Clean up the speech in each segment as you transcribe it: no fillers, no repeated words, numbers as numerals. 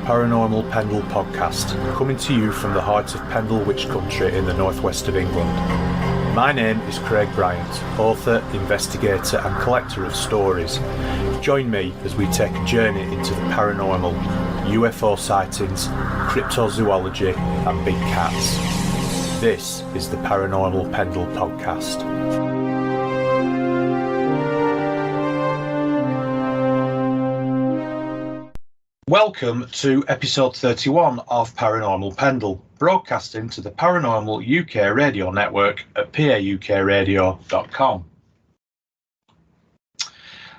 Paranormal Pendle podcast, coming to you from the heart of Pendle Witch Country in the northwest of England. My name is Craig Bryant, author, investigator and collector of stories. Join me as we take a journey into the paranormal, UFO sightings, cryptozoology and big cats. This is the Paranormal Pendle podcast. Welcome to episode 31 of Paranormal Pendle, broadcasting to the Paranormal UK radio network at paukradio.com.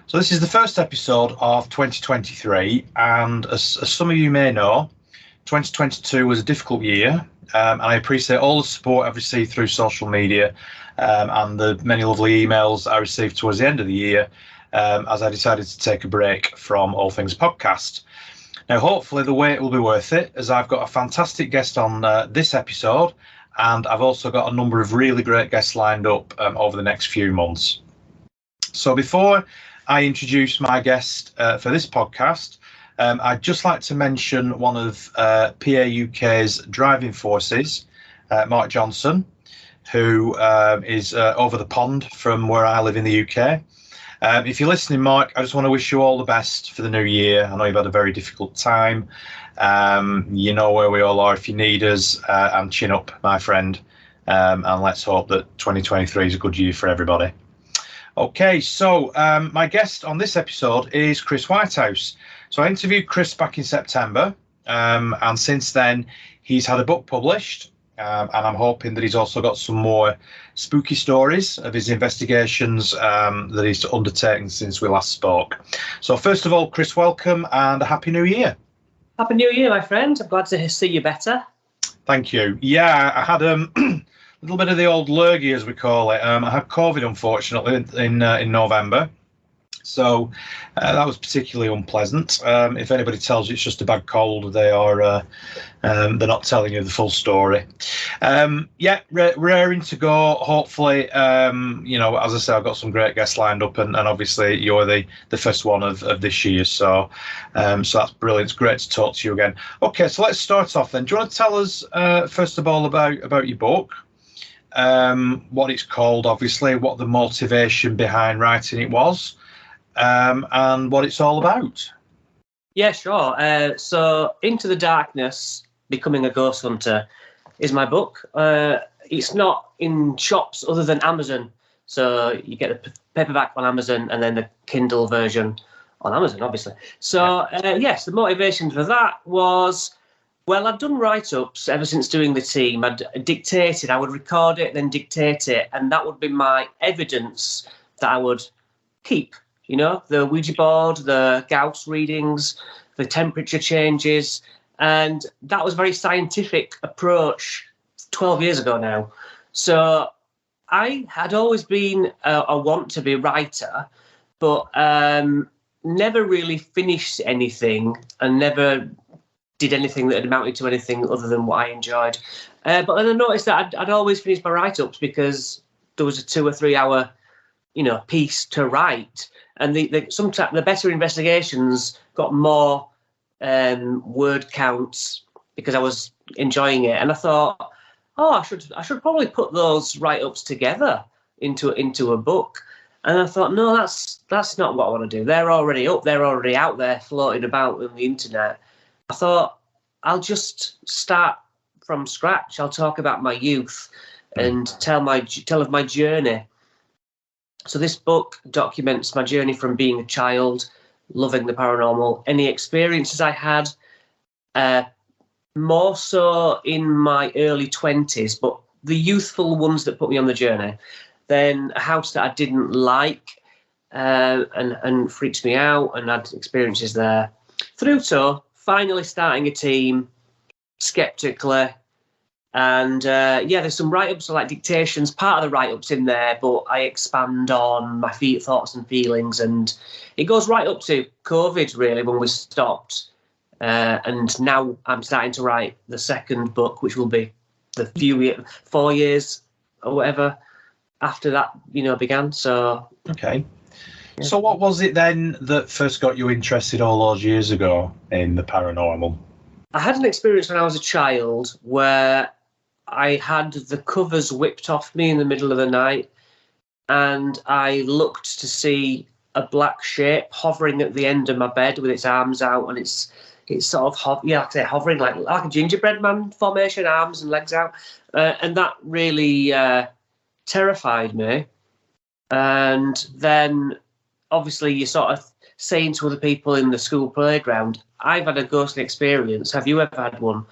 So this is the first episode of 2023, and as some of you may know, 2022 was a difficult year, and I appreciate all the support I've received through social media and the many lovely emails I received towards the end of the year as I decided to take a break from all things podcast. Now, hopefully the wait will be worth it, as I've got a fantastic guest on this episode, and I've also got a number of really great guests lined up over the next few months. So before I introduce my guest for this podcast, I'd just like to mention one of PAUK's driving forces, Mark Johnson, who is over the pond from where I live in the UK. If you're listening, Mark, I just want to wish you all the best for the new year. I know you've had a very difficult time. You know where we all are if you need us, and chin up, my friend. And let's hope that 2023 is a good year for everybody. Okay, so my guest on this episode is Chris Whitehouse. So I interviewed Chris back in September, and since then he's had a book published. And I'm hoping that he's also got some more spooky stories of his investigations that he's undertaken since we last spoke. So first of all, Chris, welcome and a Happy New Year. Happy New Year, my friend. I'm glad to see you better. Thank you. Yeah, I had a little bit of the old lurgy, as we call it. I had COVID, unfortunately, in November. So that was particularly unpleasant. If anybody tells you it's just a bad cold, they're not telling you the full story. Raring to go. Hopefully, as I say, I've got some great guests lined up, and obviously you're the first one of this year. So that's brilliant. It's great to talk to you again. Okay, so let's start off then. Do you want to tell us first of all about your book? What it's called, obviously, what the motivation behind writing it was. And what it's all about. Yeah, sure. So Into the Darkness, Becoming a Ghost Hunter is my book. It's not in shops other than Amazon. So you get the paperback on Amazon and then the Kindle version on Amazon, obviously. So, yes, the motivation for that was, well, I'd done write-ups ever since doing the team. I'd dictated, I would record it, then dictate it, and that would be my evidence that I would keep. You know, the Ouija board, the Gauss readings, the temperature changes. And that was a very scientific approach 12 years ago now. So I had always been a want to be a writer, but never really finished anything and never did anything that had amounted to anything other than what I enjoyed. But then I noticed that I'd always finish my write-ups because there was a 2 or 3 hour, piece to write. And sometimes the better investigations got more word counts because I was enjoying it. And I thought, I should probably put those write-ups together into a book. And I thought, no, that's not what I want to do. They're already up. They're already out there floating about on the internet. I thought, I'll just start from scratch. I'll talk about my youth and tell of my journey. So this book documents my journey from being a child, loving the paranormal, any experiences I had, more so in my early 20s, but the youthful ones that put me on the journey. Then a house that I didn't like and freaked me out, and had experiences there. Through to finally starting a team, skeptically. And there's some write-ups, like dictations, part of the write-ups in there, but I expand on my thoughts and feelings, and it goes right up to COVID, really, when we stopped. And now I'm starting to write the second book, which will be 4 years or whatever after that, began. So okay. So what was it then that first got you interested all those years ago in the paranormal? I had an experience when I was a child where I had the covers whipped off me in the middle of the night, and I looked to see a black shape hovering at the end of my bed with its arms out, and it's sort of like I say, hovering like a gingerbread man formation, arms and legs out, and that really terrified me. And then, obviously, you sort of saying to other people in the school playground, "I've had a ghostly experience. Have you ever had one?"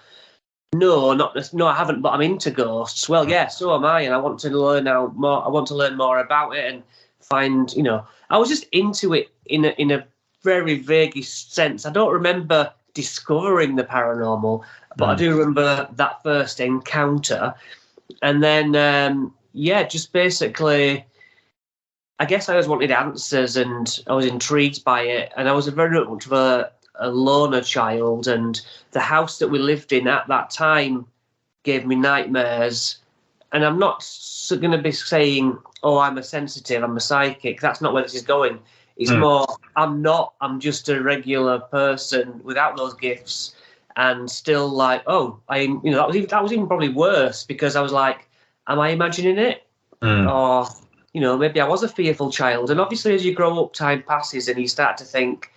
No, I haven't, but I'm into ghosts. Well, yeah, so am I, and I want to learn more. I want to learn more about it and find, I was just into it in a very vague sense. I don't remember discovering the paranormal, but I do remember that first encounter, and then just basically, I guess I always wanted answers, and I was intrigued by it, and I was very much of a loner child, and the house that we lived in at that time gave me nightmares. And I'm not going to be saying, oh, I'm a sensitive, I'm a psychic. That's not where this is going. It's more, I'm not, I'm just a regular person without those gifts, and still like, oh, that was even probably worse, because I was like, am I imagining it? Or, maybe I was a fearful child. And obviously as you grow up, time passes and you start to think,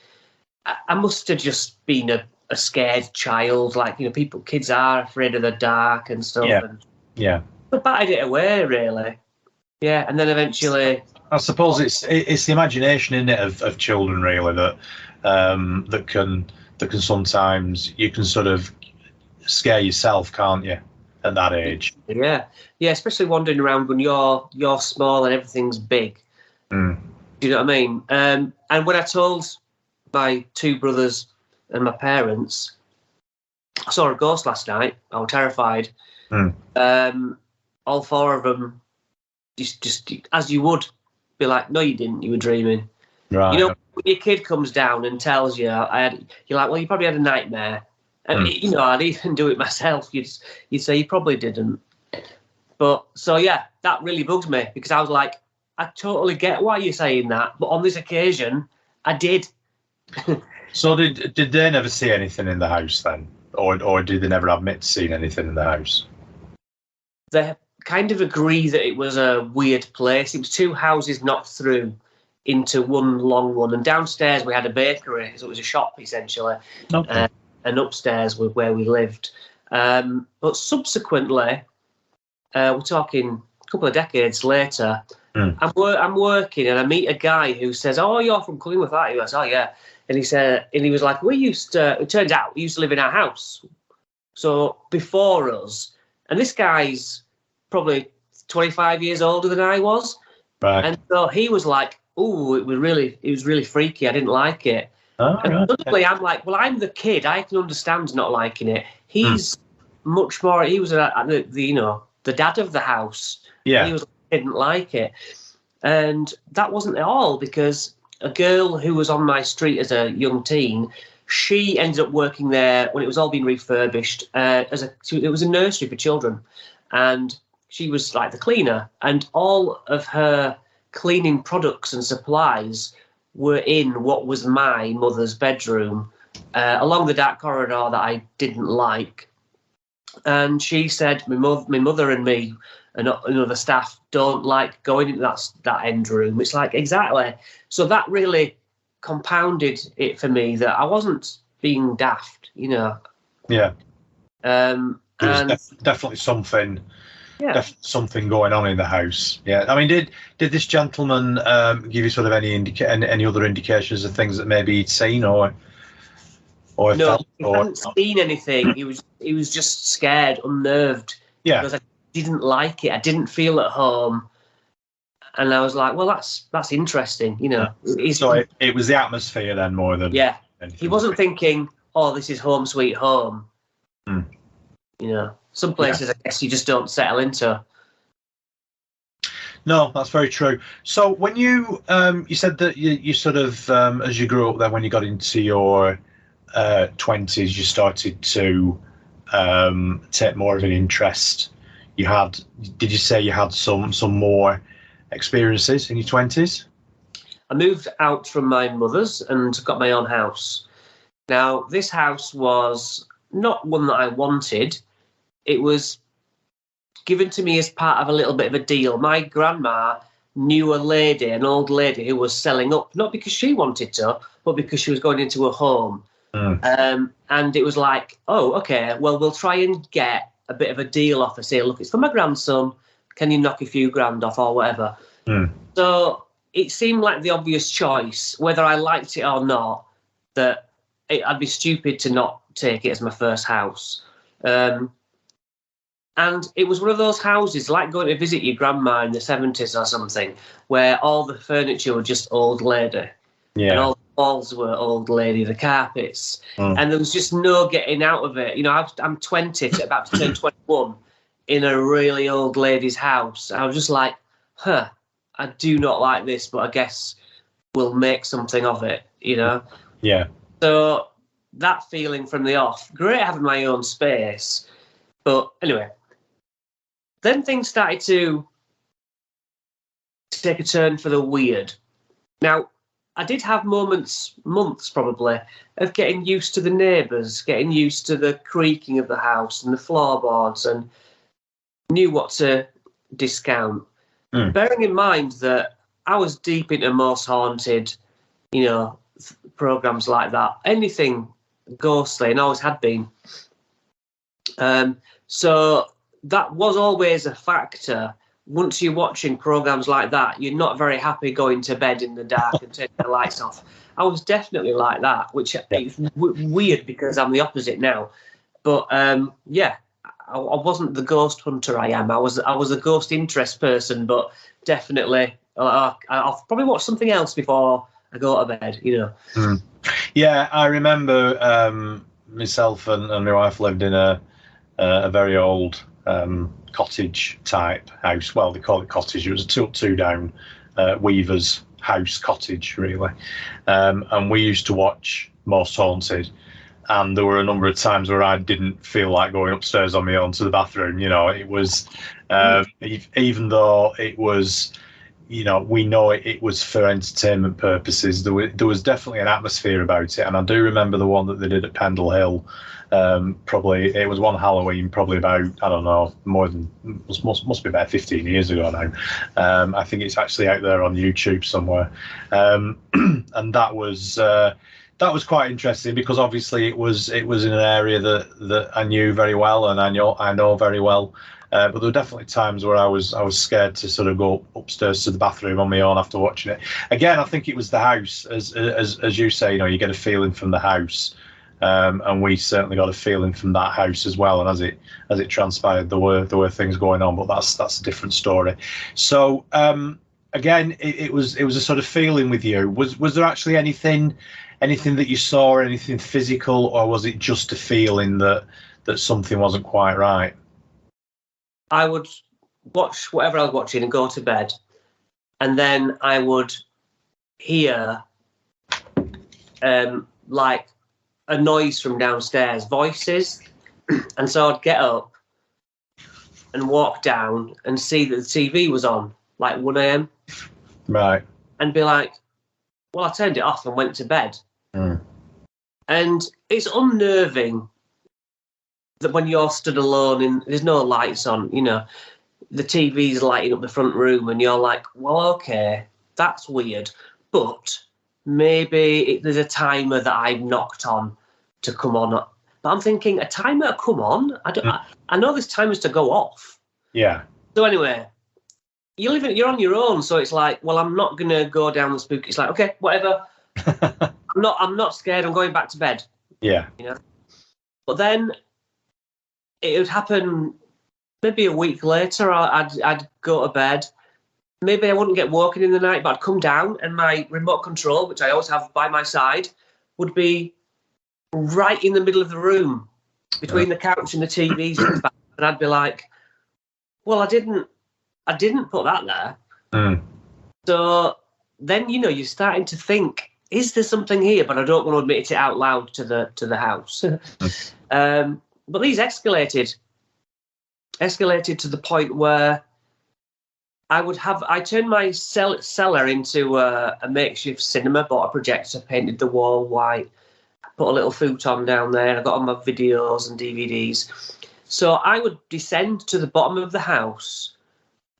I must have just been a scared child, like, kids are afraid of the dark and stuff. Yeah. But batted it away, really. Yeah, and then eventually, I suppose it's the imagination in it of children, really, that can sometimes, you can sort of scare yourself, can't you, at that age? Yeah, especially wandering around when you're small and everything's big. Do you know what I mean? And when I told my two brothers and my parents, I saw a ghost last night, I was terrified. All four of them just as you would be like, no, you didn't, you were dreaming. Right. When your kid comes down and tells you, you're like, well, you probably had a nightmare. And I'd even do it myself. You'd say you probably didn't. But so yeah, that really bugged me, because I was like, I totally get why you're saying that, but on this occasion, I did. So did they never see anything in the house then, or did they never admit to seeing anything in the house? They kind of agree that it was a weird place. It was two houses knocked through into one long one, and downstairs we had a bakery, so it was a shop essentially. Okay. And upstairs was where we lived. But subsequently, we're talking a couple of decades later, I'm working and I meet a guy who says, "Oh, you're from Cullingworth, aren't you?" I said, "Oh, yeah." And he was like, it turns out we used to live in our house. So before us, and this guy's probably 25 years older than I was. Right. And so he was like, "Oh, it was really freaky. I didn't like it." Oh, and suddenly I'm like, well, I'm the kid. I can understand not liking it. He's much more. He was the dad of the house. Yeah. He was didn't like it, and that wasn't at all, because a girl who was on my street as a young teen, she ended up working there when it was all being refurbished. It was a nursery for children, and she was like the cleaner, and all of her cleaning products and supplies were in what was my mother's bedroom, along the dark corridor that I didn't like. And she said, my mother and me and the staff don't like going into that end room. It's like, exactly. So that really compounded it for me that I wasn't being daft, Yeah. There's definitely something. Yeah. Something going on in the house. Yeah, I mean, did this gentleman give you sort of any other indications of things that maybe he'd seen or no, felt? He hadn't seen anything. He was just scared, unnerved. Yeah, because I didn't like it. I didn't feel at home, and I was like, well, that's interesting, Yeah. So it was the atmosphere then more than anything. He wasn't thinking, oh, this is home sweet home. Some places, I guess, you just don't settle into. No, that's very true. So when you said that you sort of, as you grew up then, when you got into your 20s, you started to take more of an interest. Did you say you had some more experiences in your 20s? I moved out from my mother's and got my own house. Now, this house was not one that I wanted. It was given to me as part of a little bit of a deal. My grandma knew a lady, an old lady, who was selling up, not because she wanted to, but because she was going into a home. And it was like, oh, okay, well, we'll try and get a bit of a deal off her. Say, look, it's for my grandson. Can you knock a few grand off or whatever? So it seemed like the obvious choice, whether I liked it or not, that I'd be stupid to not take it as my first house. And it was one of those houses, like going to visit your grandma in the 70s or something, where all the furniture were just old lady. Yeah. And all the walls were old lady, the carpets. And there was just no getting out of it. You know, I'm 20, about to turn 21, in a really old lady's house. I was just like, I do not like this, but I guess we'll make something of it, you know? Yeah. So that feeling from the off, great having my own space. But anyway, then things started to take a turn for the weird. Now, I did have months probably, of getting used to the neighbours, getting used to the creaking of the house and the floorboards, and knew what to discount. Bearing in mind that I was deep into Most Haunted, you know, programs like that, anything ghostly, and always had been. So that was always a factor. Once you're watching programs like that, you're not very happy going to bed in the dark and taking the lights off. I was definitely like that, which is weird because I'm the opposite now. But yeah, I wasn't the ghost hunter I am. I was a ghost interest person, but definitely I'll probably watch something else before I go to bed, you know. Yeah, I remember myself and my wife lived in a very old cottage type house. Well, they call it cottage. It was a two down weaver's house cottage, really. And we used to watch Most Haunted. And there were a number of times where I didn't feel like going upstairs on my own to the bathroom. You know, it was, even though it was, you know, we know it was for entertainment purposes, there was definitely an atmosphere about it. And I do remember the one that they did at Pendle Hill. Probably, it was one Halloween, probably about, I don't know, more than, must be about 15 years ago now. I think it's actually out there on YouTube somewhere. And that was quite interesting because obviously it was in an area that I knew very well and I know very well. But there were definitely times where I was scared to sort of go upstairs to the bathroom on my own after watching it. Again, I think it was the house, as you say, you know, you get a feeling from the house, and we certainly got a feeling from that house as well. And as it transpired, there were things going on, but that's a different story. So again, it was a sort of feeling with you. Was there actually anything that you saw, anything physical, or was it just a feeling that something wasn't quite right? I would watch whatever I was watching and go to bed, and then I would hear like a noise from downstairs, voices, and so I'd get up and walk down and see that the TV was on, like 1 a.m. Right. And be like, well, I turned it off and went to bed. And it's unnerving that when you're stood alone and there's no lights on, you know, the TV's lighting up the front room and you're like, well, okay, that's weird. But maybe there's a timer that I've knocked on to come on. But I'm thinking, a timer to come on? I know there's timers to go off. Yeah. So anyway, you're on your own. So it's like, well, I'm not going to go down the spooky. It's like, okay, whatever. I'm not scared. I'm going back to bed. Yeah. You know. But then it would happen maybe a week later. I'd go to bed. Maybe I wouldn't get woken in the night, but I'd come down and my remote control, which I always have by my side, would be right in the middle of the room between the couch and the TV. And I'd be like, well, I didn't put that there. So then, you know, you're starting to think, is there something here? But I don't want to admit it out loud to the house. But these escalated to the point where I turned my cellar into a makeshift cinema, bought a projector, painted the wall white, put a little futon down there. I got all my videos and DVDs. So I would descend to the bottom of the house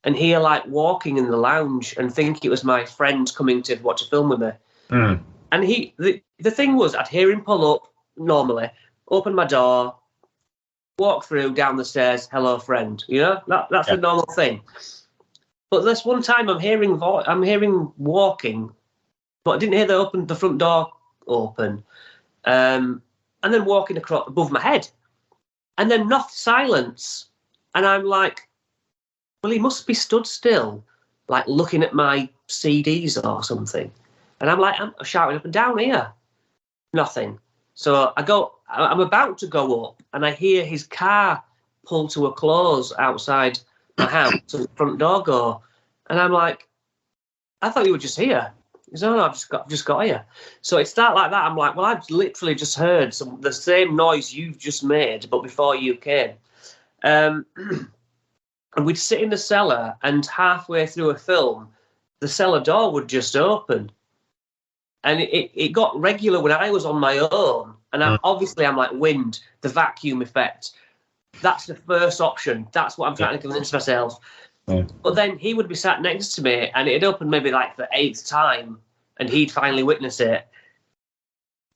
and hear like walking in the lounge and think it was my friend coming to watch a film with me. And the thing was, I'd hear him pull up normally, open my door, walk through, down the stairs, hello friend. You know, that's a normal thing. But this one time I'm hearing walking, but I didn't hear the front door open. And then walking across above my head. And then silence. And I'm like, well, he must be stood still, like looking at my CDs or something. And I'm like, I'm shouting up and down here. Nothing. So I'm about to go up and I hear his car pull to a close outside my house to the front door go. And I'm like, I thought you were just here. He said, no, I've just got here. So it started like that. I'm like, well, I've literally just heard the same noise you've just made, but before you came. And we'd sit in the cellar, and halfway through a film, the cellar door would just open. And it got regular when I was on my own. And I'm like, wind, the vacuum effect. That's the first option. That's what I'm trying to convince myself. But then he would be sat next to me, and it'd opened maybe like the 8th time, and he'd finally witness it.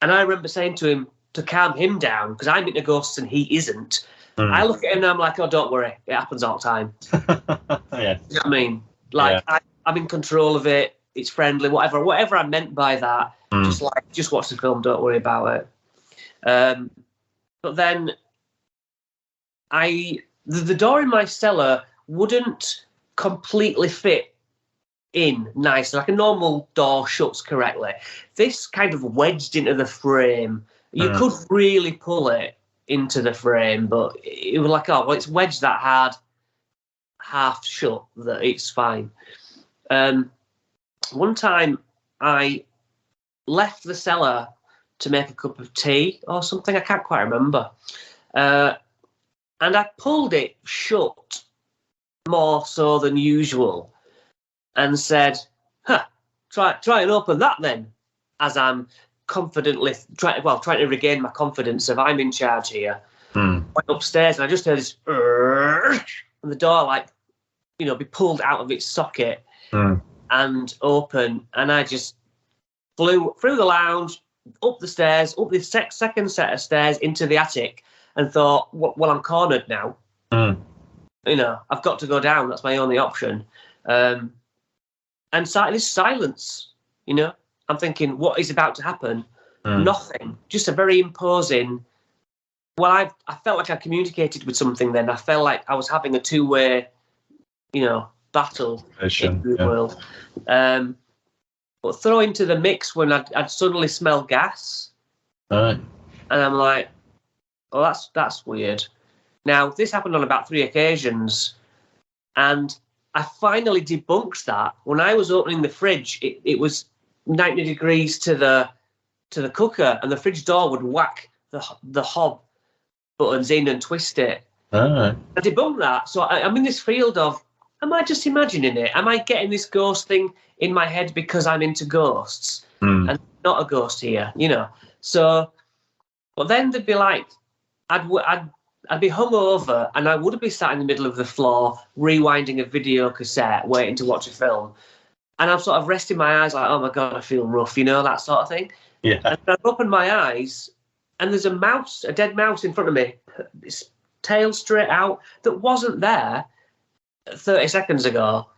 And I remember saying to him to calm him down, because I'm into ghosts and he isn't. I look at him and I'm like, oh, don't worry, it happens all the time. You know what I mean? Like, I'm in control of it. It's friendly, whatever I meant by that. Just watch the film, don't worry about it. But then the door in my cellar wouldn't completely fit in nice, like a normal door shuts correctly. This kind of wedged into the frame. You could really pull it into the frame, but it was like, oh, well, it's wedged that hard, half shut, that it's fine. One time I left the cellar to make a cup of tea or something, I can't quite remember. And I pulled it shut more so than usual and said, try and open that then, as I'm confidently trying to regain my confidence of I'm in charge here. Went upstairs and I just heard this and the door be pulled out of its socket and open, and I just flew through the lounge, up the stairs, up the second set of stairs into the attic, and thought, well, I'm cornered now. I've got to go down. That's my only option. And this silence, I'm thinking, what is about to happen? Nothing. Just a very imposing. Well, I felt like I communicated with something then. I felt like I was having a two-way, battle in the world. But throw into the mix when I'd suddenly smell gas. And I'm like, oh, that's weird. Now, this happened on about 3 occasions, and I finally debunked that. When I was opening the fridge, it was 90 degrees to the cooker, and the fridge door would whack the hob buttons in and twist it. I debunked that. So I'm in this field of, am I just imagining it? Am I getting this ghost thing in my head because I'm into ghosts and not a ghost here, So, but then there'd be like, I'd be hungover and I would be sat in the middle of the floor rewinding a video cassette, waiting to watch a film. And I'm sort of resting my eyes like, oh my God, I feel rough, that sort of thing. Yeah. And I open my eyes and there's a dead mouse in front of me, its tail straight out, that wasn't there 30 seconds ago.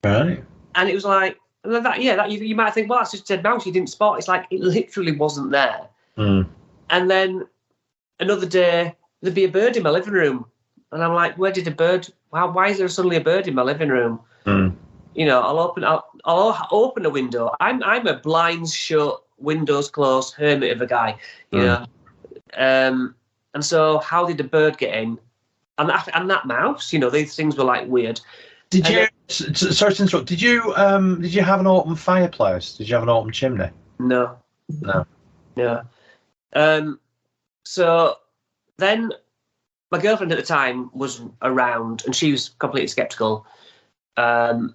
Right. And it was like, you might think, well, that's just a dead mouse you didn't spot. It's like, it literally wasn't there. And then another day, there'd be a bird in my living room. And I'm like, where did the bird, why is there suddenly a bird in my living room? I'll open a window. I'm a blinds shut, windows closed, hermit of a guy, and so how did the bird get in? And that mouse, these things were like weird. Sorry to interrupt, did you have an open fireplace? Did you have an open chimney? No. So then my girlfriend at the time was around and she was completely skeptical. And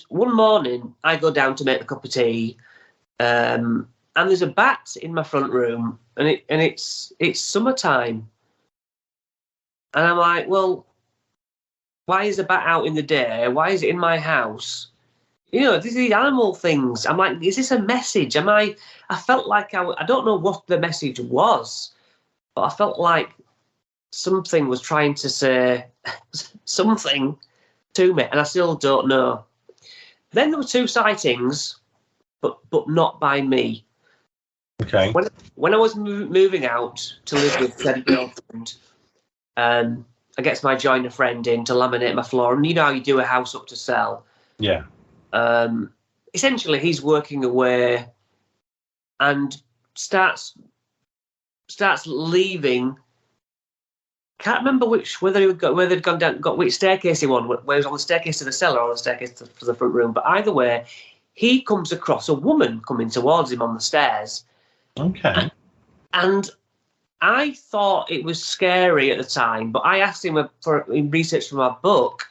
one morning I go down to make a cup of tea, and and there's a bat in my front room, and it's summertime, and I'm like, well, why is the bat out in the day? Why is it in my house? You know, these animal things. I'm like, is this a message? I felt like I don't know what the message was, but I felt like something was trying to say something to me, and I still don't know. Then there were 2 sightings, but not by me. Okay. When I was moving out to live with said girlfriend, I get my joiner friend in to laminate my floor, and you know how you do a house up to sell. Yeah. Essentially, he's working away and starts leaving. Can't remember whether they'd gone down, got which staircase he won, whether he was on the staircase to the cellar or the staircase to the front room. But either way, he comes across a woman coming towards him on the stairs. Okay. And I thought it was scary at the time, but I asked him in research for my book,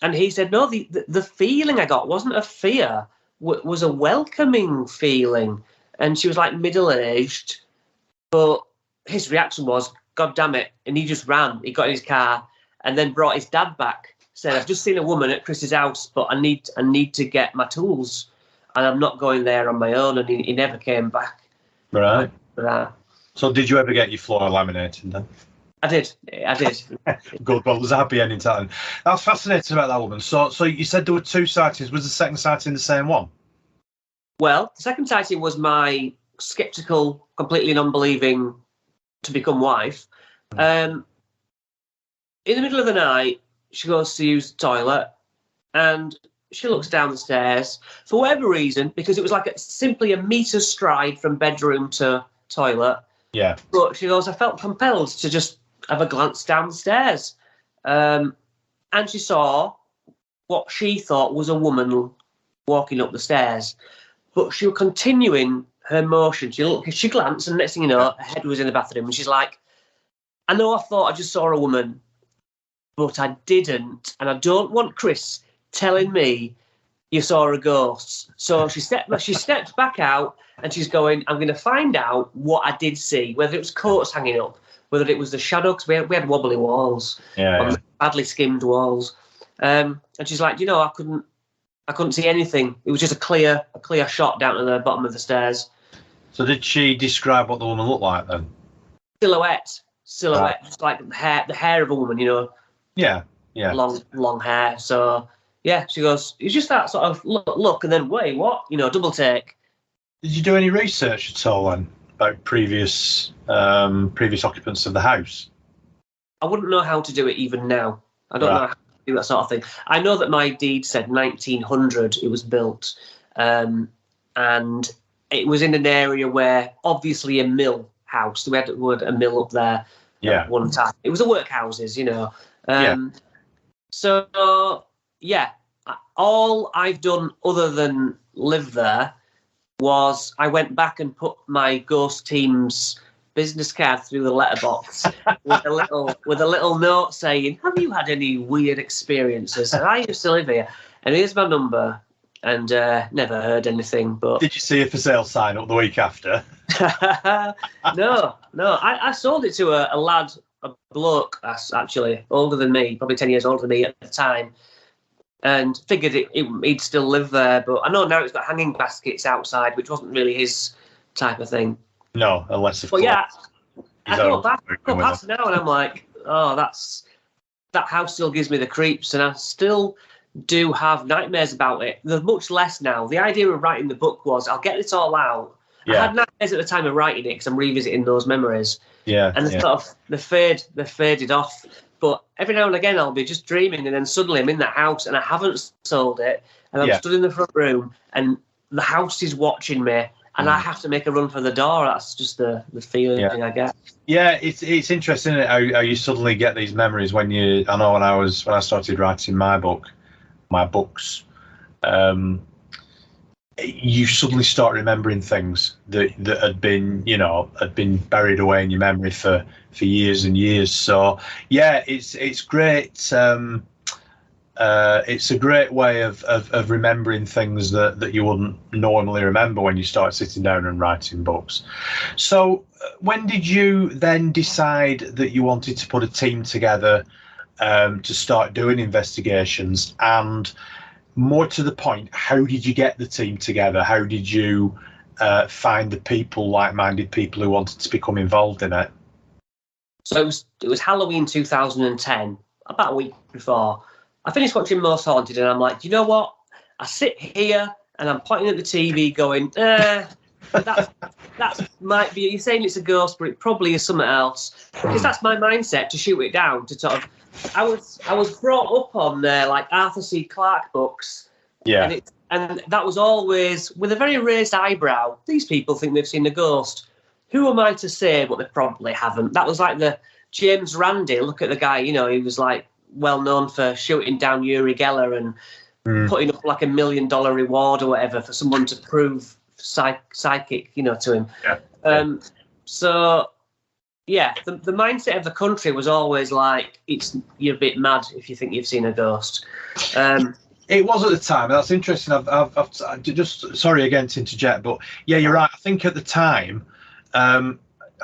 and he said, no, the feeling I got wasn't a fear, was a welcoming feeling. And she was like middle-aged, but his reaction was, God damn it. And he just ran. He got in his car and then brought his dad back. Said, I've just seen a woman at Chris's house, but I need to get my tools, and I'm not going there on my own. And he never came back. Right. But, so did you ever get your floor laminated then? I did. Good. Well, there's a happy ending to that. That's fascinating about that woman. So you said there were 2 sightings. Was the second sighting the same one? Well, the second sighting was my sceptical, completely non-believing to become wife. In the middle of the night, she goes to use the toilet, and she looks down the stairs for whatever reason, because it was like simply a metre stride from bedroom to toilet. Yeah. But she goes, I felt compelled to just have a glance down the stairs. And she saw what she thought was a woman walking up the stairs. But she was continuing her motion. She glanced, and next thing you know, her head was in the bathroom, and she's like, I know I thought I just saw a woman, but I didn't, and I don't want Chris telling me you saw a ghost. So she stepped back out, and she's going, I'm going to find out what I did see, whether it was coats hanging up, whether it was the shadow, because we had wobbly walls, badly skimmed walls. And she's like, you know, I couldn't see anything. It was just a clear shot down to the bottom of the stairs. So did she describe what the woman looked like then? Silhouette, just like the hair of a woman, you know. Yeah. Long hair. So yeah, she goes, it's just that sort of look, and then wait, what? You know, double take. Did you do any research at all then about previous occupants of the house? I wouldn't know how to do it even now. I don't know how to do that sort of thing. I know that my deed said 1900 it was built, and it was in an area where obviously a mill house. We had a mill up there at one time. It was the workhouses, you know. So yeah, all I've done other than live there was I went back and put my ghost team's business card through the letterbox with a little note saying, have you had any weird experiences? And I used to live here, and here's my number, and never heard anything. But did you see a for sale sign up the week after? No. I sold it to a lad, a bloke that's actually older than me, probably 10 years older than me at the time, and figured he'd still live there. But I know now it's got hanging baskets outside, which wasn't really his type of thing. No, unless of course. But yeah, I go past now, and I'm like, oh, that house still gives me the creeps, and I still do have nightmares about it. There's much less now. The idea of writing the book was I'll get this all out. Yeah. I had nightmares at the time of writing it because I'm revisiting those memories. Yeah. And they faded off. But every now and again I'll be just dreaming, and then suddenly I'm in that house and I haven't sold it, and I'm stood in the front room and the house is watching me, and I have to make a run for the door. That's just the feeling I get. Yeah, it's interesting how you suddenly get these memories when you. I know when I started writing my books, you suddenly start remembering things that had been buried away in your memory for years and years. So yeah, it's great. It's a great way of remembering things that you wouldn't normally remember when you start sitting down and writing books. So when did you then decide that you wanted to put a team together to start doing investigations? And more to the point, how did you get the team together? How did you find the people, like-minded people who wanted to become involved in it? So it was Halloween 2010, about a week before. I finished watching Most Haunted and I'm like, do you know what? I sit here and I'm pointing at the TV going, that might be, you're saying it's a ghost, but it probably is something else. Because that's my mindset, to shoot it down, to sort of, I was brought up on like Arthur C. Clarke books. Yeah. And that was always with a very raised eyebrow. These people think they've seen a ghost. Who am I to say, but they probably haven't? That was like the James Randi. Look at the guy, he was like well known for shooting down Uri Geller and putting up like $1 million reward or whatever for someone to prove psychic, to him. Yeah. So, yeah, the mindset of the country was always like, you're a bit mad if you think you've seen a ghost. It was at the time. That's interesting. I've just, sorry again to interject, but yeah, you're right. I think at the time,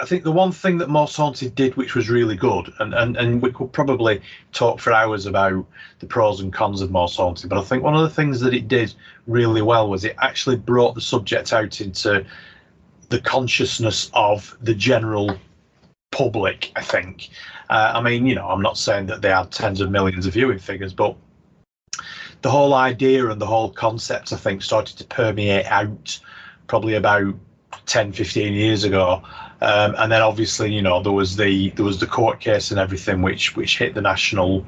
I think the one thing that Most Haunted did, which was really good, and we could probably talk for hours about the pros and cons of Most Haunted, but I think one of the things that it did really well was it actually brought the subject out into the consciousness of the general public, I think. I mean, I'm not saying that they had tens of millions of viewing figures, but the whole idea and the whole concept, I think, started to permeate out probably about 10, 15 years ago. And then obviously, there was the court case and everything, which hit the national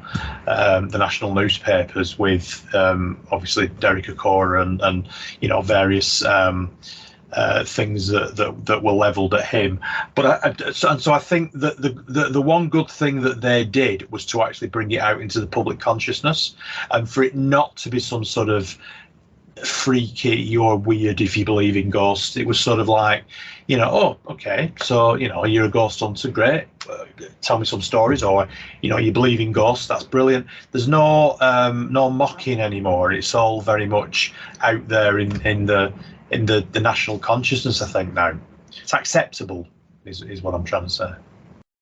newspapers with obviously Derek Okora and various things that were levelled at him. But so I think that the one good thing that they did was to actually bring it out into the public consciousness, and for it not to be some sort of freaky, you're weird if you believe in ghosts. It was sort of like, oh, okay, so you're a ghost hunter, great, tell me some stories, or you believe in ghosts, that's brilliant. There's no mocking anymore. It's all very much out there in the national consciousness. I think now it's acceptable is what I'm trying to say.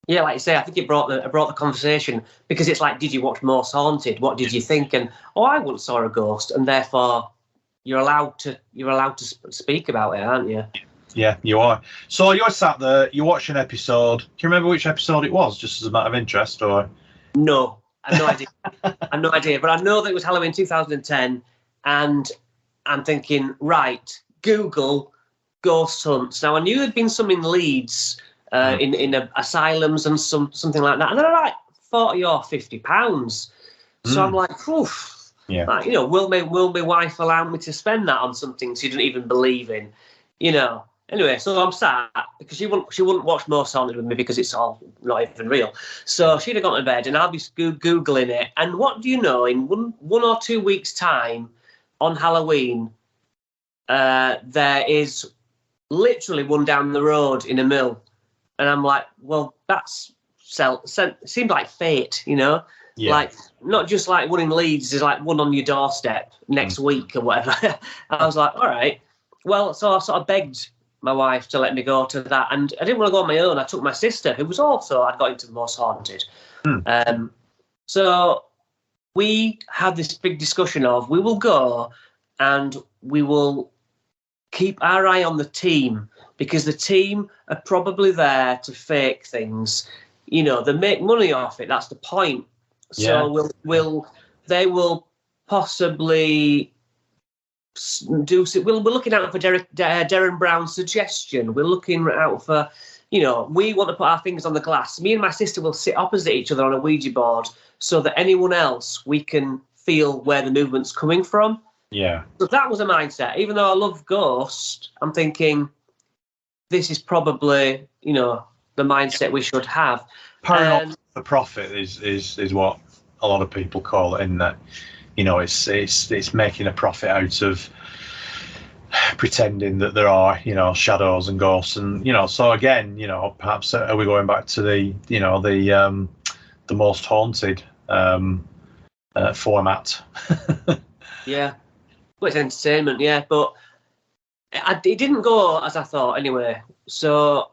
Yeah, like you say, I think it brought the conversation, because it's like, did you watch Most Haunted? What did you think? And I once saw a ghost, and therefore you're allowed to speak about it, aren't you? Yeah, you are. So you're sat there, you watch an episode. Do you remember which episode it was, just as a matter of interest, or? No, I have no idea. I have no idea, but I know that it was Halloween 2010, and I'm thinking, right, Google ghost hunts. Now I knew there'd been some in Leeds, in asylums and something like that, and they're like £40 or £50. So I'm like, oof. Yeah. Like, will my wife allow me to spend that on something she didn't even believe in? Anyway, so I'm sat, because she wouldn't watch Most Haunted with me because it's all not even real. So she'd have gone to bed and I'll be Googling it. And what do you know, in one or 2 weeks' time on Halloween, there is literally one down the road in a mill. And I'm like, well, that's seemed like fate, Yeah. Like, not just like one in Leeds, there's like one on your doorstep next week or whatever. And I was like, all right. Well, so I sort of begged my wife to let me go to that. And I didn't want to go on my own. I took my sister, who was also, I'd got into the Most Haunted. So we had this big discussion of, we will go and we will keep our eye on the team, because the team are probably there to fake things. They make money off it. That's the point. So they will possibly do. We're looking out for Darren Brown's suggestion. We're looking out for, we want to put our fingers on the glass. Me and my sister will sit opposite each other on a Ouija board, so that anyone else, we can feel where the movement's coming from. Yeah. So that was a mindset. Even though I love ghosts, I'm thinking this is probably, the mindset we should have. Paranormal for profit is what a lot of people call it, in that it's making a profit out of pretending that there are shadows and ghosts, and so again perhaps are we going back to the Most Haunted format. Yeah. Well, it's entertainment, yeah, but it didn't go as I thought anyway. So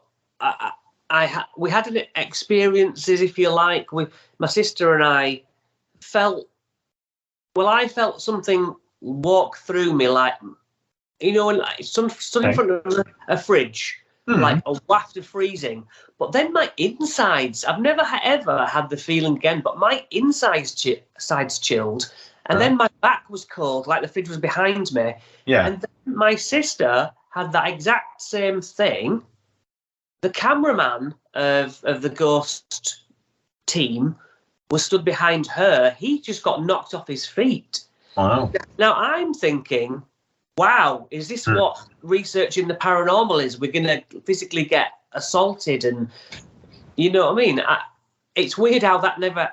we had an experiences, if you like. My sister and I felt, I felt something walk through me, like, you know, when stood in front of a fridge, like a waft of freezing. But then my insides, I've never ever had the feeling again, but my sides chilled. And then my back was cold, like the fridge was behind me. Yeah. And then my sister had that exact same thing. The cameraman of the ghost team was stood behind her. He just got knocked off his feet. Wow. Now I'm thinking, wow, is this what researching the paranormal is? We're going to physically get assaulted, and you know what I mean? It's weird how that never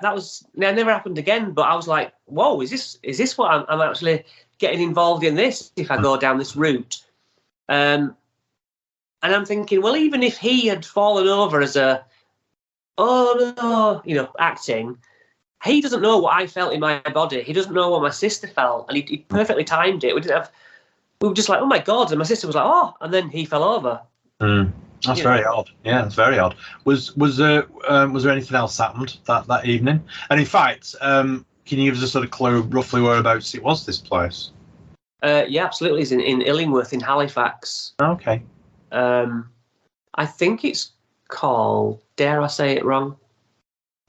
happened again. But I was like, whoa, is this what I'm actually getting involved in this if I go down this route? And I'm thinking, well, even if he had fallen over as acting, he doesn't know what I felt in my body. He doesn't know what my sister felt, and he perfectly timed it. We were just like, oh my God, and my sister was like, oh, and then he fell over. That's very odd. Yeah, that's very odd. Was there anything else happened that evening? And in fact, can you give us a sort of clue roughly whereabouts it was, this place? Yeah, absolutely. It's in Illingworth in Halifax. Okay. I think it's called, dare I say it wrong,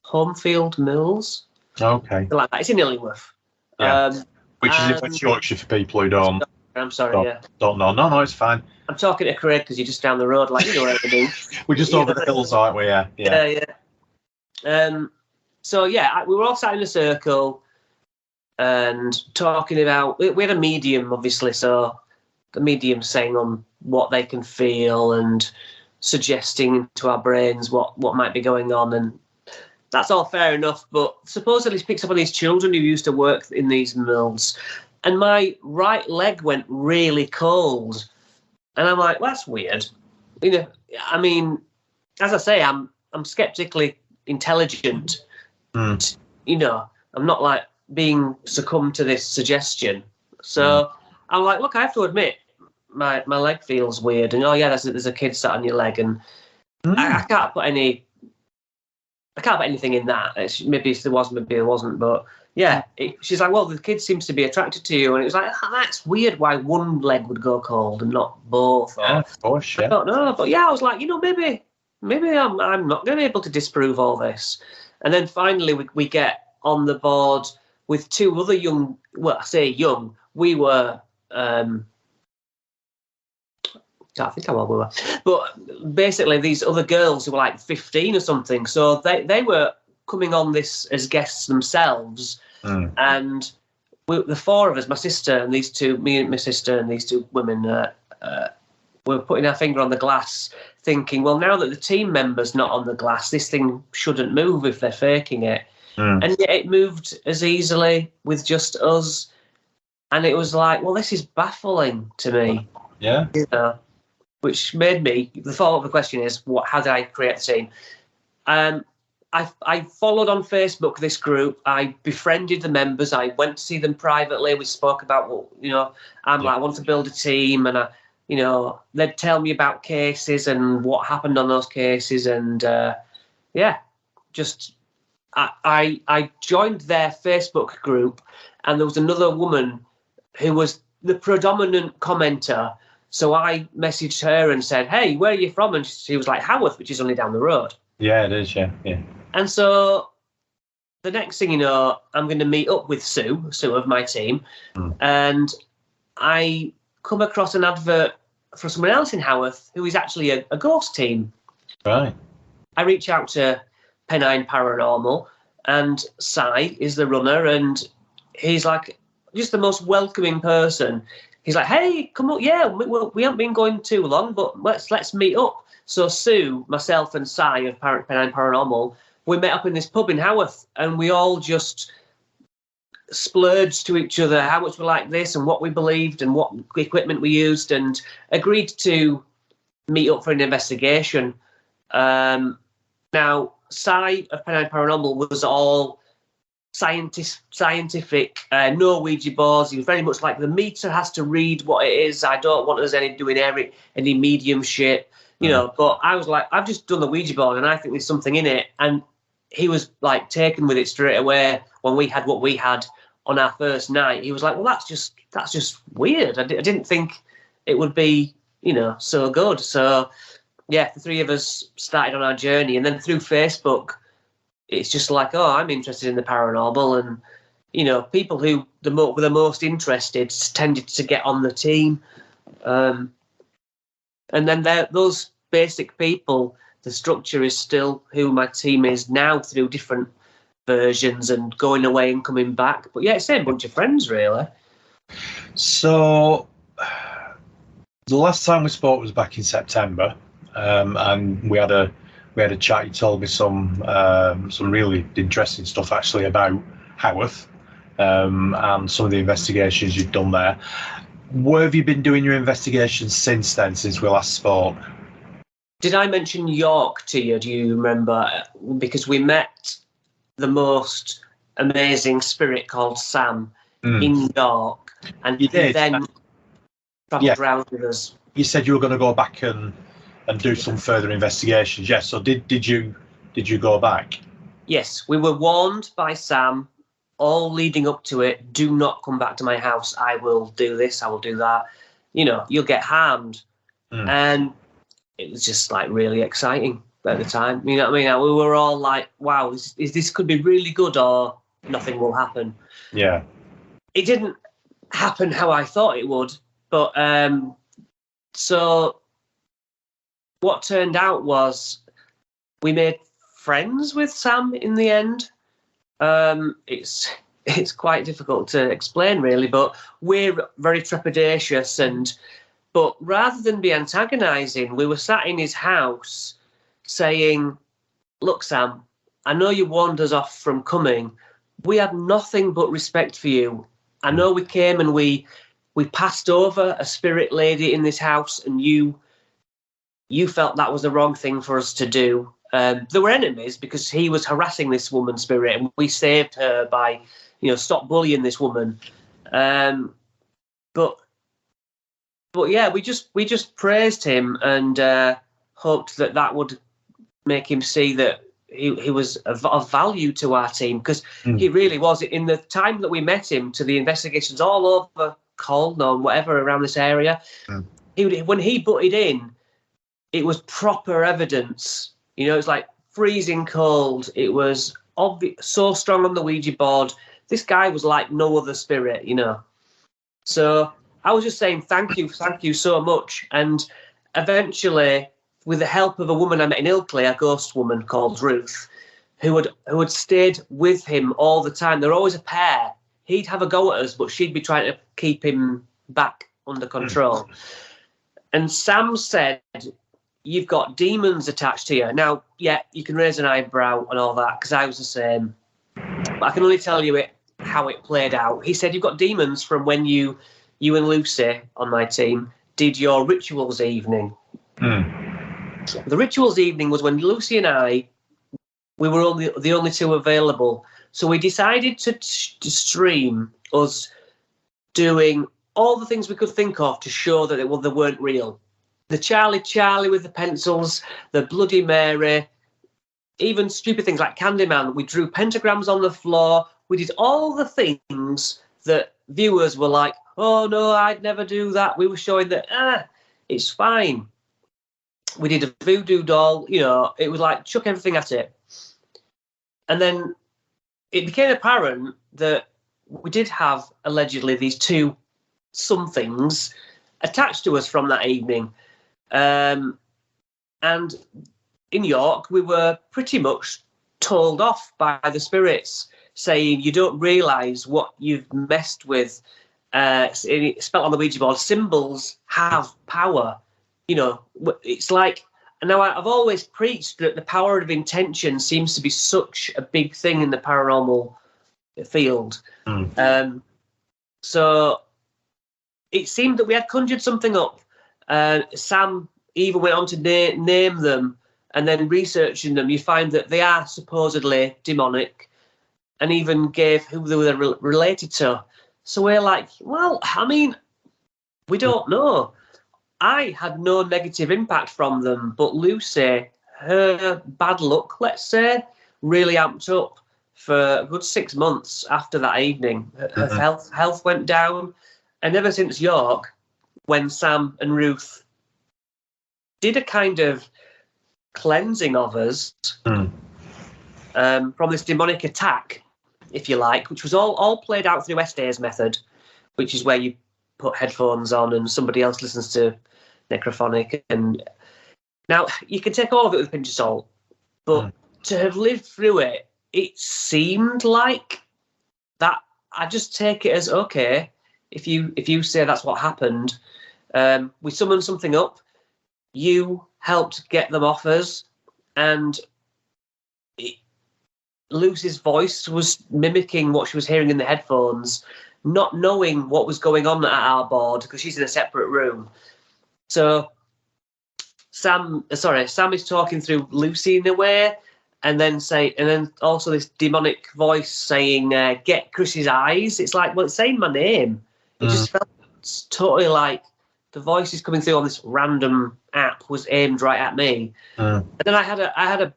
Homefield Mills. Okay. Like that. It's in Illingworth. Yeah. Which is in West Yorkshire for people who don't. I'm sorry, don't know. No, it's fine. I'm talking to Craig because you're just down the road, like, you know what I mean. We're just over the hills, aren't we? Yeah. So we were all sat in a circle and talking about. We had a medium, obviously, so the medium's saying on what they can feel and suggesting to our brains what might be going on, and that's all fair enough. But supposedly he picks up on these children who used to work in these mills, and my right leg went really cold. And I'm like, well, that's weird. You know, I mean, as I say, I'm skeptically intelligent. You know, I'm not like being succumbed to this suggestion. So I'm like, look, I have to admit, my leg feels weird. And there's a kid sat on your leg, and I can't put anything in that. Maybe there was, maybe there wasn't, but yeah, she's like, well, the kid seems to be attracted to you, and it was like, that's weird. Why one leg would go cold and not both? Yeah, of course, yeah. I don't know, but yeah, I was like, maybe I'm not going to be able to disprove all this. And then finally, we get on the board with two other young. Well, I say young. We were. I think how old we were, but basically these other girls who were like 15 or something. So they were coming on this as guests themselves, and the four of us, my sister and these two, me and my sister and these two women, were putting our finger on the glass, thinking, well, now that the team member's not on the glass, this thing shouldn't move if they're faking it. And yet it moved as easily with just us, and it was like, well, this is baffling to me. Yeah. You know, which made me, the follow-up the question is, how did I create the team? I followed on Facebook this group. I befriended the members. I went to see them privately. We spoke about, I want to build a team, and they'd tell me about cases and what happened on those cases, and I joined their Facebook group, and there was another woman who was the predominant commenter. So I messaged her and said, hey, where are you from? And she was like, Haworth, which is only down the road. Yeah, it is, yeah. And so the next thing you know, I'm going to meet up with Sue of my team, and I come across an advert for someone else in Haworth who is actually a ghost team. Right. I reach out to Pendle Paranormal, and Si is the runner, and he's like just the most welcoming person. He's like, hey, come up. Yeah, we haven't been going too long, but let's meet up. So Sue, myself, and Si of Pendle Paranormal, we met up in this pub in Haworth, and we all just splurged to each other how much we liked this and what we believed and what equipment we used, and agreed to meet up for an investigation. Now, Si of Pendle Paranormal was all scientific, no Ouija boards. He was very much like, the meter has to read what it is. I don't want us doing any medium shit, you know. But I was like, I've just done the Ouija board and I think there's something in it. And he was like taken with it straight away when we had what we had on our first night. He was like, well, that's just weird. I didn't think it would be, you know, so good. So yeah, the three of us started on our journey, and then through Facebook, it's just like, oh, I'm interested in the paranormal, and you know, people who were the most interested tended to get on the team, and then those basic people, the structure is still who my team is now through different versions and going away and coming back. But yeah, same bunch of friends really. So the last time we spoke was back in September, and we had a chat. You told me some really interesting stuff actually about Haworth, and some of the investigations you've done there. Where have you been doing your investigations since we last spoke? Did I mention York to you? Do you remember? Because we met the most amazing spirit called Sam in York, and he then travelled around with us. You said you were going to go back and do some further investigations. Yes. So did you go back? Yes, we were warned by Sam all leading up to it. Do not come back to my house. I will do this. I will do that. You know, you'll get harmed. And it was just like really exciting at the time. You know what I mean? We were all like, wow, this could be really good, or nothing will happen. Yeah. It didn't happen how I thought it would. But so what turned out was we made friends with Sam in the end. It's quite difficult to explain really, but we're very trepidatious, but rather than be antagonizing, we were sat in his house saying, look, Sam, I know you warned us off from coming. We had nothing but respect for you. I know we came and we passed over a spirit lady in this house, and you felt that was the wrong thing for us to do. There were enemies because he was harassing this woman's spirit, and we saved her by, you know, stop bullying this woman. But yeah, we just praised him and hoped that would make him see that he was of value to our team, because he really was. In the time that we met him, to the investigations all over Colne or whatever around this area, when he butted in, it was proper evidence. You know, it's like freezing cold. It was so strong on the Ouija board. This guy was like no other spirit, you know. So I was just saying thank you so much. And eventually, with the help of a woman I met in Ilkley, a ghost woman called Ruth, who had stayed with him all the time. They were always a pair. He'd have a go at us, but she'd be trying to keep him back under control. And Sam said, you've got demons attached to you. Now, yeah, you can raise an eyebrow and all that, because I was the same. But I can only tell you how it played out. He said, you've got demons from when you and Lucy on my team did your rituals evening. The rituals evening was when Lucy and I, we were only the only two available. So we decided to stream us doing all the things we could think of to show that they weren't real. The Charlie with the pencils, the Bloody Mary, even stupid things like Candyman. We drew pentagrams on the floor. We did all the things that viewers were like, oh, no, I'd never do that. We were showing that, it's fine. We did a voodoo doll. You know, it was like chuck everything at it. And then it became apparent that we did have, allegedly, these two somethings attached to us from that evening. And in York, we were pretty much told off by the spirits, saying you don't realise what you've messed with. Spelt on the Ouija board, symbols have power. You know, it's like, and now I've always preached that the power of intention seems to be such a big thing in the paranormal field. So it seemed that we had conjured something up. Sam even went on to name them, and then researching them, you find that they are supposedly demonic. and even gave who they were related to. So we're like, well, I mean, we don't know. I had no negative impact from them, but Lucy, her bad luck, let's say, really amped up for a good 6 months after that evening. Her health went down, and ever since York, when Sam and Ruth did a kind of cleansing of us from this demonic attack, if you like, which was all played out through Esther's method, which is where you put headphones on and somebody else listens to necrophonic. And now you can take all of it with a pinch of salt, but to have lived through it, it seemed like that. I just take it as okay. If you say that's what happened, we summoned something up. You helped get them off us, and Lucy's voice was mimicking what she was hearing in the headphones, not knowing what was going on at our board because she's in a separate room. So Sam is talking through Lucy in a way, and then also this demonic voice saying, "Get Chris's eyes." It's like, well, it's saying my name. It just felt totally like the voice is coming through on this random app was aimed right at me. And then I had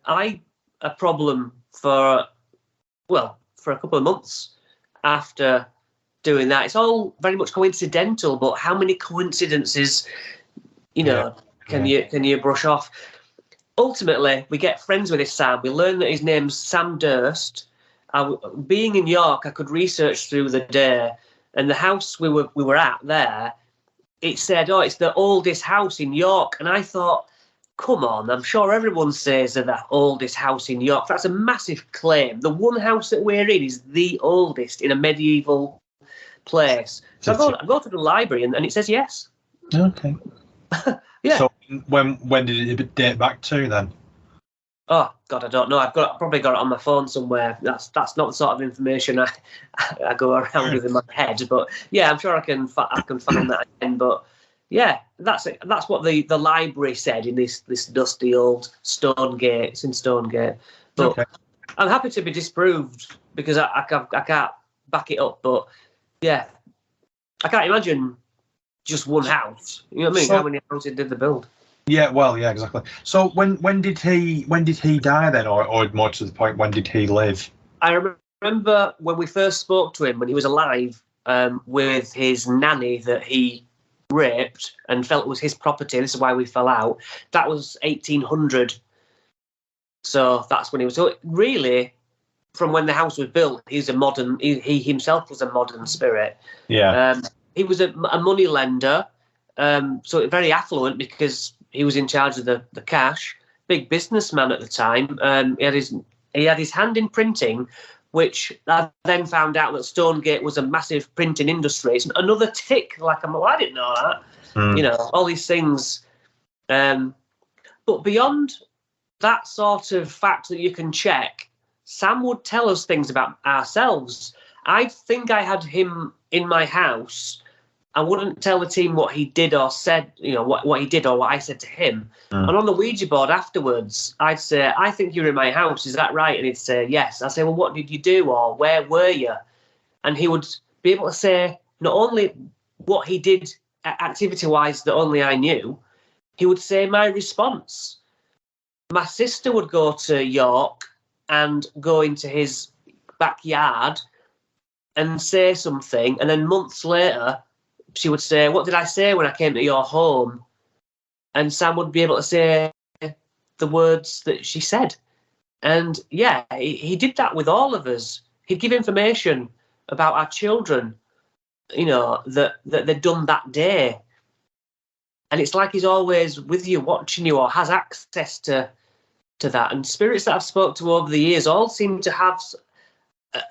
a problem for a couple of months after doing that. It's all very much coincidental, but how many coincidences, can you brush off? Ultimately, we get friends with this Sam. We learn that his name's Sam Durst. Being in York, I could research through the day, and the house we were at there, it said, "Oh, it's the oldest house in York." And I thought, come on, I'm sure everyone says they're the oldest house in York. That's a massive claim. The one house that we're in is the oldest in a medieval place. So I go to the library and it says yes. Okay. Yeah. So when did it date back to then? Oh God, I don't know. I've probably got it on my phone somewhere. That's not the sort of information I go around with in my head. But yeah, I'm sure I can find that again. But yeah, that's it. That's what the library said in this dusty old stone gate. It's in Stonegate. But okay. I'm happy to be disproved because I can't back it up. But yeah, I can't imagine just one house. You know what I mean? How many houses did they build? Yeah, well, yeah, exactly. So when did he die then, or more to the point, when did he live? I remember when we first spoke to him when he was alive, with his nanny that he raped and felt was his property. This is why we fell out. That was 1800. So that's when he was. So really, from when the house was built, he's a modern. He himself was a modern spirit. Yeah. He was a money lender, so very affluent because he was in charge of the cash. Big businessman at the time. He had his hand in printing, which I then found out that Stonegate was a massive printing industry. It's another tick. Like I didn't know that. All these things. But beyond that sort of fact that you can check, Sam would tell us things about ourselves. I think I had him in my house. I wouldn't tell the team what he did or said, what he did or what I said to him. And on the Ouija board afterwards, I'd say, "I think you're in my house. Is that right?" And he'd say, "Yes." I'd say, "Well, what did you do?" Or "Where were you?" And he would be able to say not only what he did activity-wise that only I knew, he would say my response. My sister would go to York and go into his backyard and say something, and then months later, she would say, "What did I say when I came to your home?" And Sam would be able to say the words that she said. And yeah, he did that with all of us. He'd give information about our children, that they'd done that day. And it's like he's always with you, watching you, or has access to that. And spirits that I've spoke to over the years all seem to have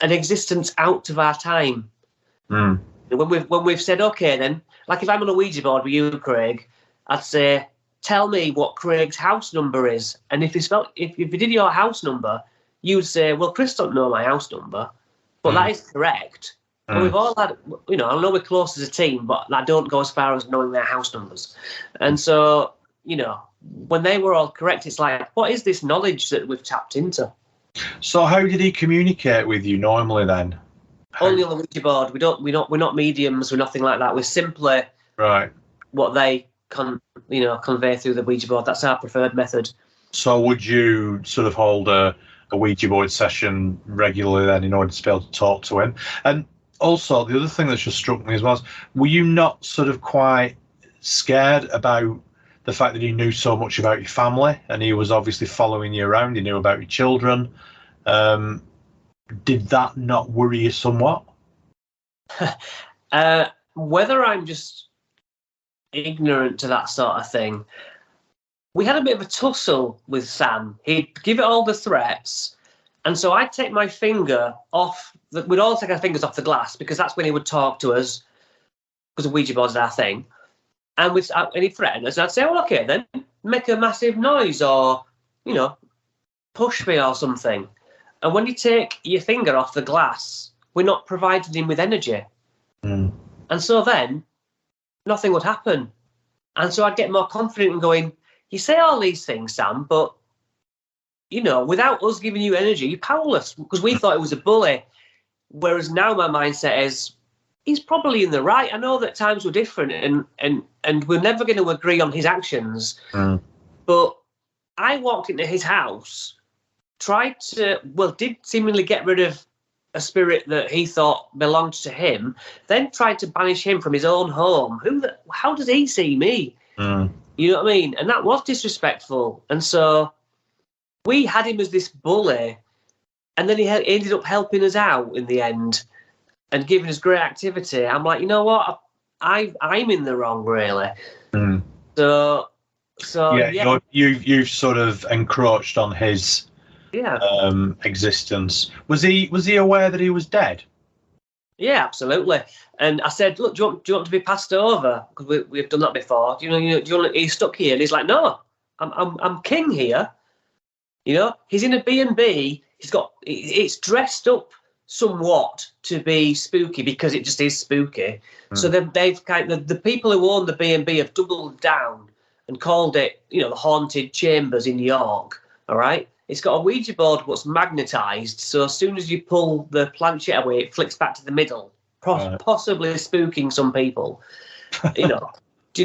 an existence out of our time. When we've said, okay, then, like if I'm on a Ouija board with you, Craig, I'd say, "Tell me what Craig's house number is." And if you did your house number, you'd say, "Well, Chris don't know my house number," but that is correct. And we've all had, I know we're close as a team, but I don't go as far as knowing their house numbers. And so, when they were all correct, it's like, what is this knowledge that we've tapped into? So how did he communicate with you normally then? Only on the Ouija board. We're not mediums. We're nothing like that. We're simply Right. what they convey through the Ouija board. That's our preferred method. So would you sort of hold a Ouija board session regularly then in order to be able to talk to him? And also, the other thing that just struck me as well, were you not sort of quite scared about the fact that he knew so much about your family and he was obviously following you around, he knew about your children? Did that not worry you somewhat? Whether I'm just ignorant to that sort of thing, we had a bit of a tussle with Sam. He'd give it all the threats, and so I'd take my finger off. We'd all take our fingers off the glass because that's when he would talk to us, because the Ouija board's our thing. And he'd threaten us, and I'd say, "Well, okay, then make a massive noise, or push me or something." And when you take your finger off the glass, we're not providing him with energy, and so then nothing would happen. And so I'd get more confident in going, "You say all these things, Sam, but without us giving you energy, you're powerless." Because we thought it was a bully. Whereas now my mindset is, he's probably in the right. I know that times were different and we're never going to agree on his actions. But I walked into his house, did seemingly get rid of a spirit that he thought belonged to him, then tried to banish him from his own home. How does he see me? You know what I mean? And that was disrespectful. And so we had him as this bully, and then he ended up helping us out in the end and giving us great activity. I'm like, you know what? I'm in the wrong, really. So yeah. You've sort of encroached on his existence. Was he aware that he was dead? Yeah, absolutely. And I said, "Look, do you want to be passed over? Because we've done that before. Do you want? He's stuck here." And he's like, "No, I'm king here. He's in a B&B. It's dressed up somewhat to be spooky because it just is spooky. So they've the people who own the B&B have doubled down and called it, the haunted chambers in York. All right. It's got a Ouija board what's magnetized, so as soon as you pull the planchette away, it flicks back to the middle, possibly spooking some people. Do you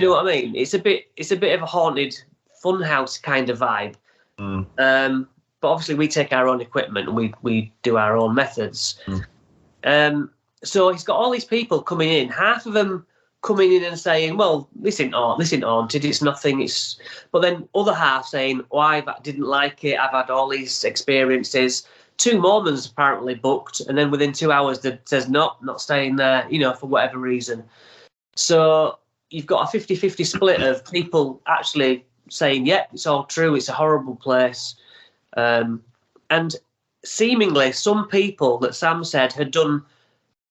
know what I mean? It's a bit of a haunted funhouse kind of vibe. But obviously we take our own equipment and we do our own methods. So he's got all these people coming in, half of them coming in and saying, "Well, this isn't haunted, it's nothing." But then other half saying, "Oh, I didn't like it, I've had all these experiences." 2 Mormons apparently booked, and then within 2 hours they says, "No, not staying there," for whatever reason. So you've got a 50-50 split of people actually saying, "Yep, it's all true, it's a horrible place." And seemingly some people that Sam said had done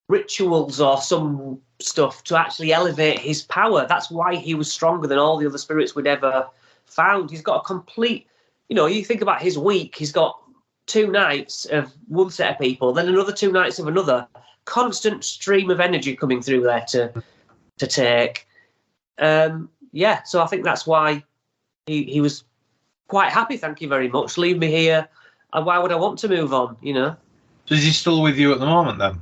rituals or some stuff to actually elevate his power. That's why he was stronger than all the other spirits we'd ever found. He's got a complete, you think about his week, he's got 2 nights of one set of people, then another 2 nights of another, constant stream of energy coming through there to take. So I think that's why he was quite happy. "Thank you very much. Leave me here. Why would I want to move on?" So is he still with you at the moment then?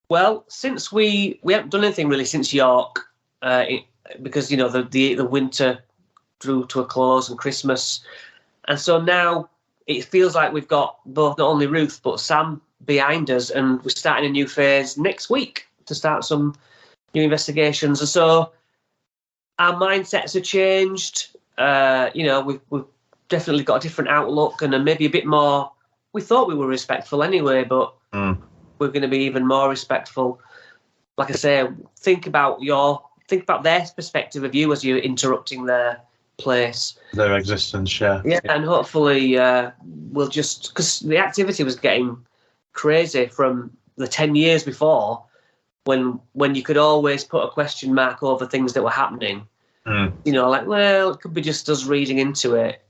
Well, since we haven't done anything really since York, because the winter drew to a close and Christmas, and so now it feels like we've got both not only Ruth but Sam behind us, and we're starting a new phase next week to start some new investigations. And so our mindsets have changed. We've definitely got a different outlook and maybe a bit more. We thought we were respectful anyway, but we're going to be even more respectful. Like I say, think about their perspective of you as you're interrupting their place, their existence. Yeah, and hopefully we'll just, because the activity was getting crazy from the 10 years before, when you could always put a question mark over things that were happening. Well, it could be just us reading into it.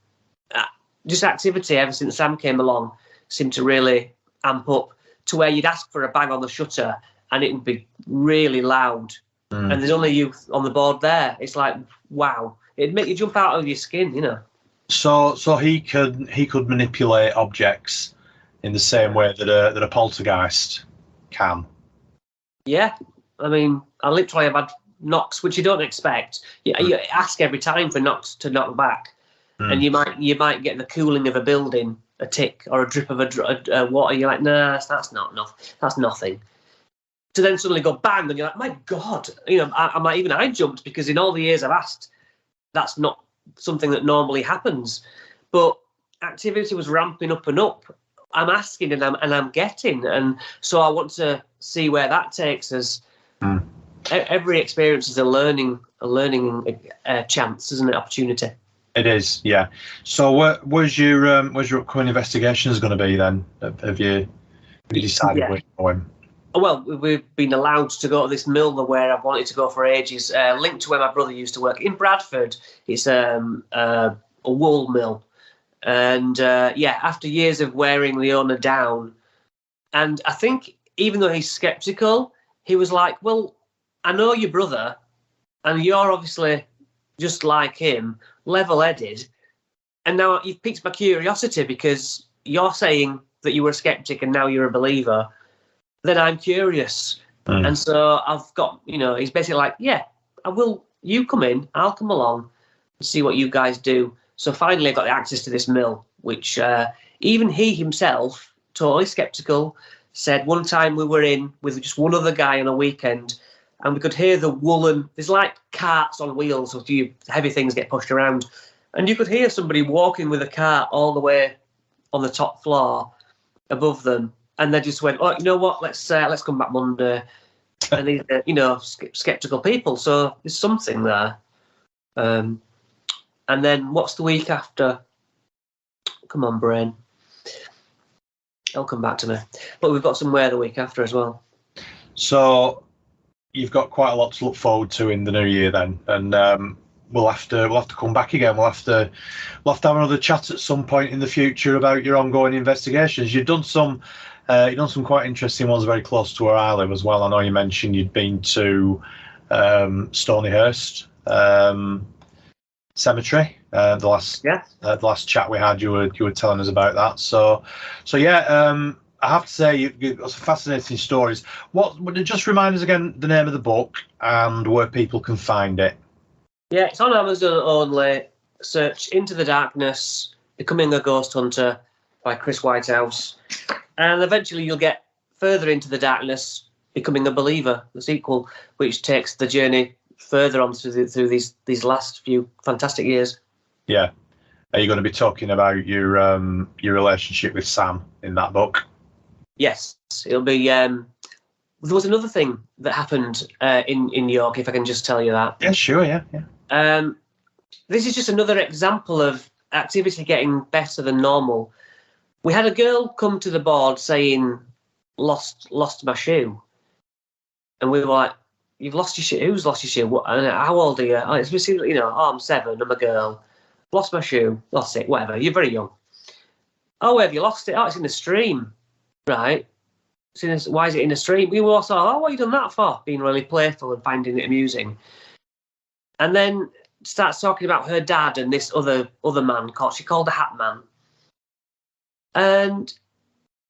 Just activity ever since Sam came along seemed to really amp up to where you'd ask for a bang on the shutter and it would be really loud. And there's only you on the board there. It's like, wow, it'd make you jump out of your skin, So he could manipulate objects in the same way that a poltergeist can. Yeah, I mean, I literally have had knocks which you don't expect. You ask every time for knocks to knock back, and you might get the cooling of a building, a tick, or a drip of a water. You're like, nah, that's not enough. That's nothing. To then suddenly go bang, and you're like, my God, I jumped because in all the years I've asked, that's not something that normally happens. But activity was ramping up and up. I'm asking and I'm getting, and so I want to see where that takes us. Every experience is a learning chance, isn't it? Opportunity. It is, yeah. So, where's your upcoming investigations going to be then? Have you decided where you're going? Well, we've been allowed to go to this mill where I've wanted to go for ages. Linked to where my brother used to work in Bradford. It's a wool mill. And after years of wearing the owner down, and I think even though he's skeptical, he was like, well, I know your brother, and you're obviously just like him, level-headed, and now you've piqued my curiosity because you're saying that you were a skeptic and now you're a believer. Then I'm curious. And so I've got, he's basically like, yeah, I will, you come in, I'll come along and see what you guys do. So finally I got the access to this mill, which even he himself, totally skeptical, said one time we were in with just one other guy on a weekend and we could hear the woolen, there's like carts on wheels, so heavy things get pushed around. And you could hear somebody walking with a cart all the way on the top floor above them. And they just went, oh, you know what, let's come back Monday. And these skeptical people. So there's something there. And then what's the week after? Come on, brain. It'll come back to me. But we've got somewhere the week after as well. So you've got quite a lot to look forward to in the new year then, and we'll have to come back again. We'll have to have another chat at some point in the future about your ongoing investigations. You've done some quite interesting ones very close to where I live as well. I know you mentioned you'd been to Stonyhurst Cemetery. The last chat we had, you were telling us about that. So yeah. I have to say, you've got some fascinating stories. Would it just remind us again the name of the book and where people can find it? Yeah, it's on Amazon only. Search Into the Darkness, Becoming a Ghost Hunter by Chris Whitehouse. And eventually you'll get further into the darkness, Becoming a Believer, the sequel, which takes the journey further on through these last few fantastic years. Yeah. Are you going to be talking about your relationship with Sam in that book? Yes, it'll be. There was another thing that happened in York, if I can just tell you that. Yeah, sure, yeah. This is just another example of activity getting better than normal. We had a girl come to the board saying, lost my shoe. And we were like, you've lost your shoe? Who's lost your shoe? What, how old are you? Oh, I'm 7, I'm a girl. Lost my shoe, lost it, whatever. You're very young. Oh, where have you lost it? Oh, it's in the stream. Right. Why is it in a stream? We were also, what have you done that for? Being really playful and finding it amusing. And then starts talking about her dad and this other man she called the Hat Man. And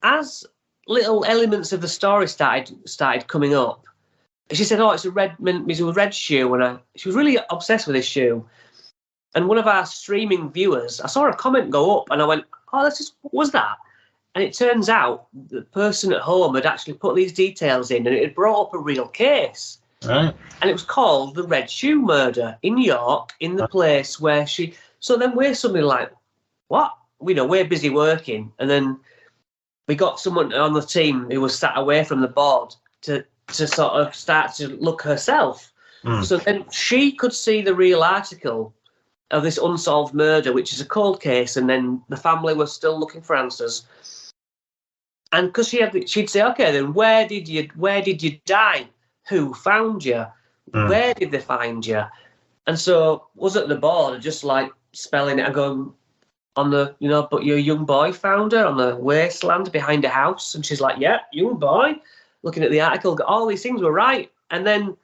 as little elements of the story started coming up, she said, "Oh, it's a red shoe," and she was really obsessed with this shoe. And one of our streaming viewers, I saw a comment go up, and I went, "Oh, what was that?" And it turns out the person at home had actually put these details in, and it had brought up a real case. Right. And it was called the Red Shoe Murder in York, in the place where she. So then we're suddenly like, what? We're busy working, and then we got someone on the team who was sat away from the board to sort of start to look herself. So then she could see the real article of this unsolved murder, which is a cold case, and then the family were still looking for answers. And because she'd say, okay, then where did you die? Who found you? Where did they find you? And so was at the board, just like spelling it and going on the, but your young boy found her on the wasteland behind a house. And she's like, yeah, young boy. Looking at the article, all these things were right. And then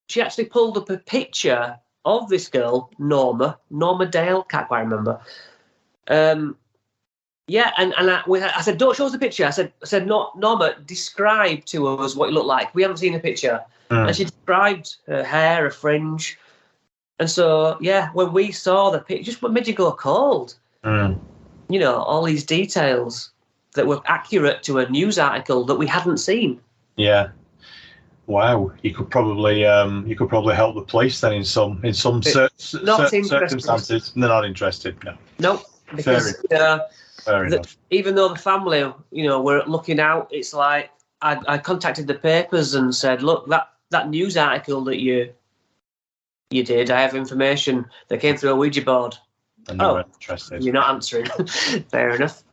she actually pulled up a picture of this girl, Norma Dale, can't quite remember. Yeah, and I said, don't show us the picture. I said, no, Norma, describe to us what it looked like. We haven't seen a picture. And she described her hair, her fringe. And so, yeah, when we saw the picture, just what made you go cold? You know, all these details that were accurate to a news article that we hadn't seen. Yeah. Wow, you could probably help the police then in some circumstances. They're not interested. No. Nope. Because even though the family, were looking out, it's like I contacted the papers and said, look, that news article that you did, I have information that came through a Ouija board. And you weren't interested. You're not answering. Fair enough.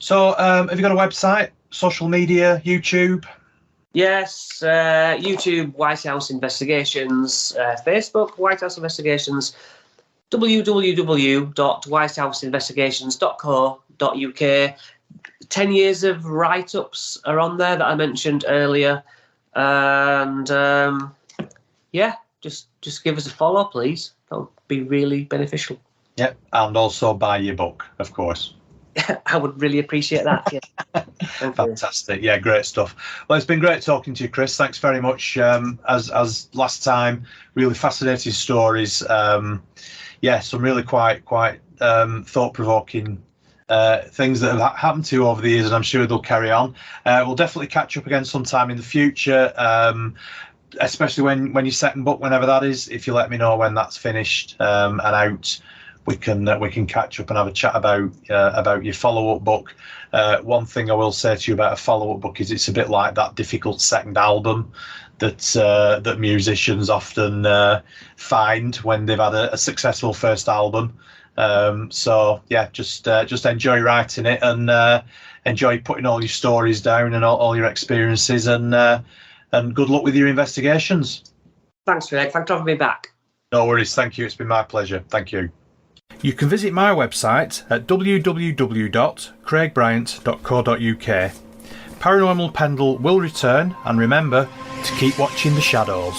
So, have you got a website, social media, YouTube? Yes, YouTube, Whitehouse Investigations, Facebook, Whitehouse Investigations, www.whitehouseinvestigations.co.uk. 10 years of write-ups are on there that I mentioned earlier. And, just give us a follow, please. That would be really beneficial. Yep, and also buy your book, of course. I would really appreciate that. Yeah. Fantastic. Yeah, great stuff. Well, it's been great talking to you, Chris. Thanks very much. As last time, really fascinating stories. Some really quite thought-provoking things that have happened to you over the years, and I'm sure they'll carry on. We'll definitely catch up again sometime in the future, especially when your second book, whenever that is. If you let me know when that's finished and out, we can catch up and have a chat about your follow-up book. One thing I will say to you about a follow-up book is it's a bit like that difficult second album that musicians often find when they've had a successful first album. Just enjoy writing it and enjoy putting all your stories down and all your experiences, and good luck with your investigations. Thanks, Craig. Thanks for having me back. No worries. Thank you. It's been my pleasure. Thank you. You can visit my website at www.craigbryant.co.uk. Paranormal Pendle will return, and remember to keep watching the shadows.